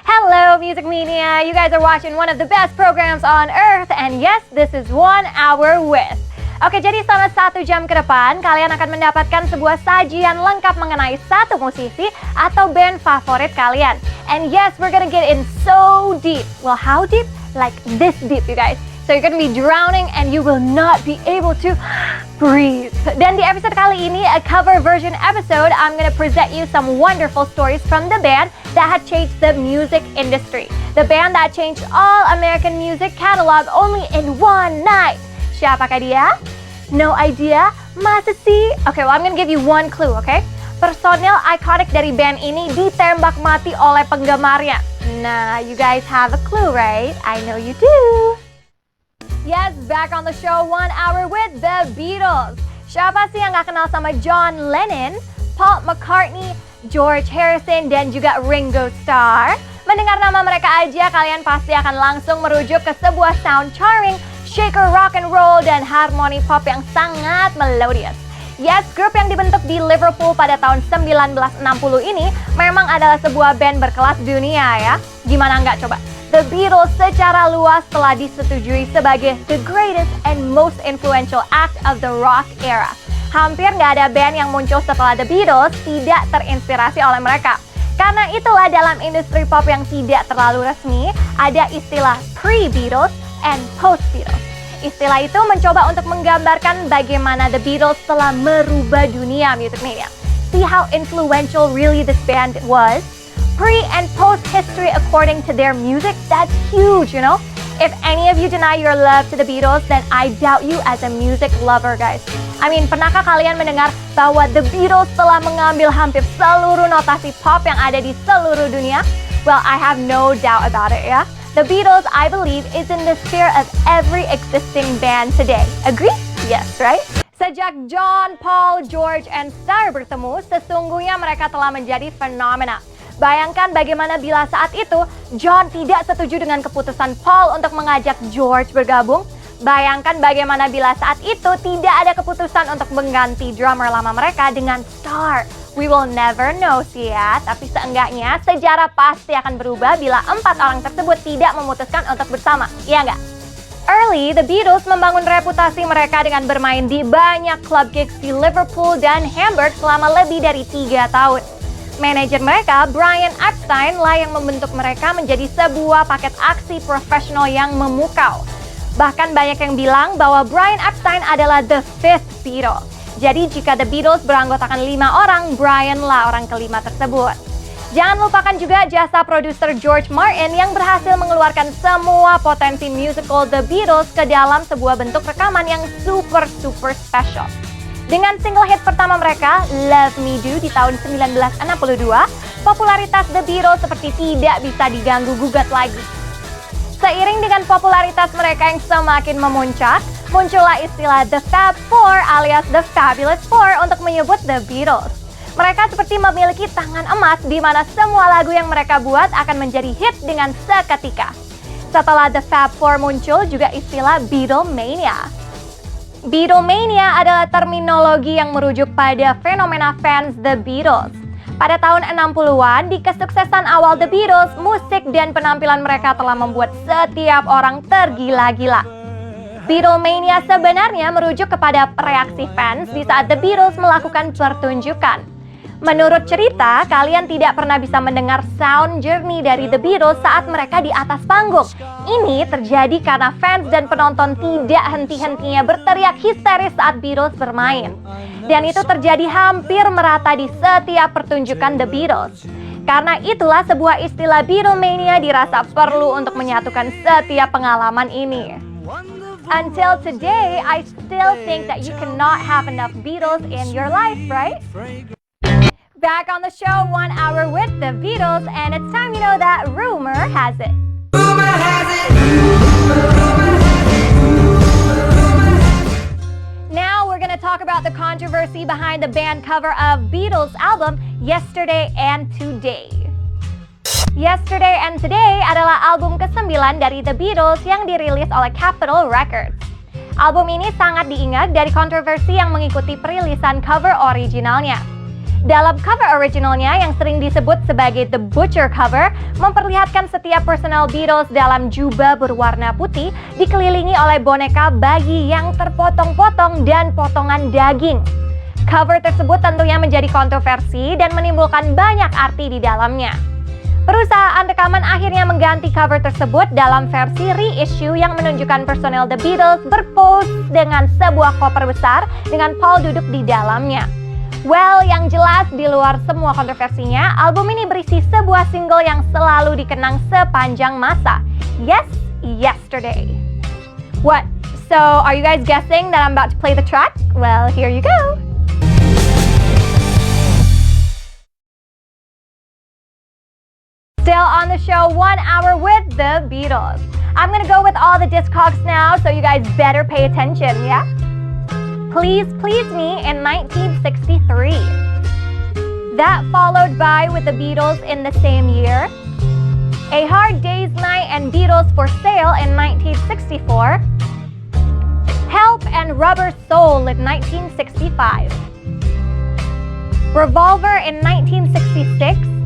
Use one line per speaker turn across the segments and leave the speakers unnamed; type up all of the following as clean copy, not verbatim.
Hello, Music Mania! You guys are watching one of the best programs on earth, and yes, this is 1 Hour With. Oke, jadi selama 1 jam ke depan, kalian akan mendapatkan sebuah sajian lengkap mengenai satu musisi atau band favorit kalian. And yes, we're gonna get in so deep. Well, how deep? Like this deep, you guys. So you're gonna be drowning and you will not be able to breathe. Dan di episode kali ini, a cover version episode, I'm gonna present you some wonderful stories from the band that had changed the music industry. The band that changed all American music catalog only in one night. Siapakah dia? No idea? Masa sih? Okay, well I'm gonna give you one clue, okay? Personil ikonik dari band ini ditembak mati oleh penggemarnya. Nah, you guys have a clue, right? I know you do. Yes, back on the show 1 Hour With the Beatles. Siapa sih yang gak kenal sama John Lennon, Paul McCartney, George Harrison, dan juga Ringo Starr? Mendengar nama mereka aja, kalian pasti akan langsung merujuk ke sebuah sound charming, shaker rock and roll, dan harmoni pop yang sangat melodious. Yes, grup yang dibentuk di Liverpool pada tahun 1960 ini memang adalah sebuah band berkelas dunia ya. Gimana nggak coba? The Beatles secara luas telah disetujui sebagai the greatest and most influential act of the rock era. Hampir nggak ada band yang muncul setelah The Beatles tidak terinspirasi oleh mereka. Karena itulah dalam industri pop yang tidak terlalu resmi, ada istilah pre-Beatles and post-Beatles. Istilah itu mencoba untuk menggambarkan bagaimana The Beatles telah merubah dunia music mania. See how influential really this band was? Pre and post history according to their music, that's huge, you know? If any of you deny your love to the Beatles, then I doubt you as a music lover, guys. I mean, pernahkah kalian mendengar bahwa The Beatles telah mengambil hampir seluruh notasi pop yang ada di seluruh dunia? Well, I have no doubt about it, ya. The Beatles, I believe, is in the sphere of every existing band today. Agree? Yes, right? Sejak John, Paul, George, and Starr bertemu, sesungguhnya mereka telah menjadi fenomena. Bayangkan bagaimana bila saat itu John tidak setuju dengan keputusan Paul untuk mengajak George bergabung. Bayangkan bagaimana bila saat itu tidak ada keputusan untuk mengganti drummer lama mereka dengan Starr. We will never know sih ya, tapi seenggaknya sejarah pasti akan berubah bila 4 orang tersebut tidak memutuskan untuk bersama, iya nggak? Early, The Beatles membangun reputasi mereka dengan bermain di banyak club gigs di Liverpool dan Hamburg selama lebih dari 3 tahun. Manajer mereka, Brian Epstein, lah yang membentuk mereka menjadi sebuah paket aksi profesional yang memukau. Bahkan banyak yang bilang bahwa Brian Epstein adalah the fifth Beatle. Jadi jika The Beatles beranggotakan 5 orang, Brian lah orang kelima tersebut. Jangan lupakan juga jasa produser George Martin yang berhasil mengeluarkan semua potensi musical The Beatles ke dalam sebuah bentuk rekaman yang super special. Dengan single hit pertama mereka, Love Me Do di tahun 1962, popularitas The Beatles seperti tidak bisa diganggu-gugat lagi. Seiring dengan popularitas mereka yang semakin memuncak, muncullah istilah The Fab Four alias The Fabulous Four untuk menyebut The Beatles. Mereka seperti memiliki tangan emas di mana semua lagu yang mereka buat akan menjadi hit dengan seketika. Setelah The Fab Four muncul juga istilah Beatlemania. Beatlemania adalah terminologi yang merujuk pada fenomena fans The Beatles. Pada tahun 60-an, di kesuksesan awal The Beatles, musik dan penampilan mereka telah membuat setiap orang tergila-gila. Beatlemania sebenarnya merujuk kepada reaksi fans di saat The Beatles melakukan pertunjukan. Menurut cerita, kalian tidak pernah bisa mendengar sound jernih dari The Beatles saat mereka di atas panggung. Ini terjadi karena fans dan penonton tidak henti-hentinya berteriak histeris saat Beatles bermain. Dan itu terjadi hampir merata di setiap pertunjukan The Beatles. Karena itulah sebuah istilah Beatlemania dirasa perlu untuk menyatukan setiap pengalaman ini. Until today, I still think that you cannot have enough Beatles in your life, right? Back on the show 1 Hour With the Beatles, and it's time you know that rumor has it. Rumor has it. Now we're gonna talk about the controversy behind the band cover of Beatles album Yesterday and Today. Yesterday and Today adalah album ke-9 dari The Beatles yang dirilis oleh Capitol Records. Album ini sangat diingat dari kontroversi yang mengikuti perilisan cover originalnya. Dalam cover originalnya yang sering disebut sebagai The Butcher cover, memperlihatkan setiap personel Beatles dalam jubah berwarna putih dikelilingi oleh boneka bayi yang terpotong-potong dan potongan daging. Cover tersebut tentunya menjadi kontroversi dan menimbulkan banyak arti di dalamnya. Perusahaan rekaman akhirnya mengganti cover tersebut dalam versi reissue yang menunjukkan personel The Beatles berpose dengan sebuah koper besar dengan Paul duduk di dalamnya. Well, yang jelas di luar semua kontroversinya, album ini berisi sebuah single yang selalu dikenang sepanjang masa. Yes, Yesterday. What? So, are you guys guessing that I'm about to play the track? Well, here you go. Still on the show, 1 hour with the Beatles. I'm gonna go with all the Discogs now, so you guys better pay attention, yeah? Please Please Me in 1963. That followed by with the Beatles in the same year. A Hard Day's Night and Beatles for Sale in 1964. Help and Rubber Soul in 1965. Revolver in 1966.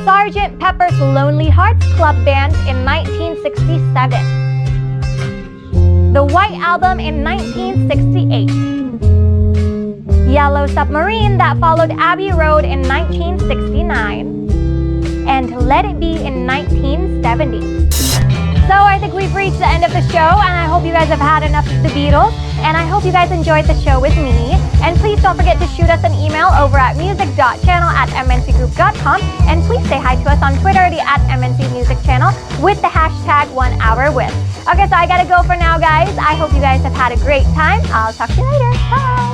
Sgt. Pepper's Lonely Hearts Club Band in 1967. The White Album in 1968. Yellow Submarine that followed Abbey Road in 1969. And Let It Be in 1970. So I think we've reached the end of the show, and I hope you guys have had enough of the Beatles, and I hope you guys enjoyed the show with me. And please don't forget to shoot us an email over at music.channel@mncgroup.com, and please say hi to us on Twitter, the @MNCMusicChannel, with the hashtag 1hourwith. Okay, so I gotta go for now, guys. I hope you guys have had a great time. I'll talk to you later. Bye!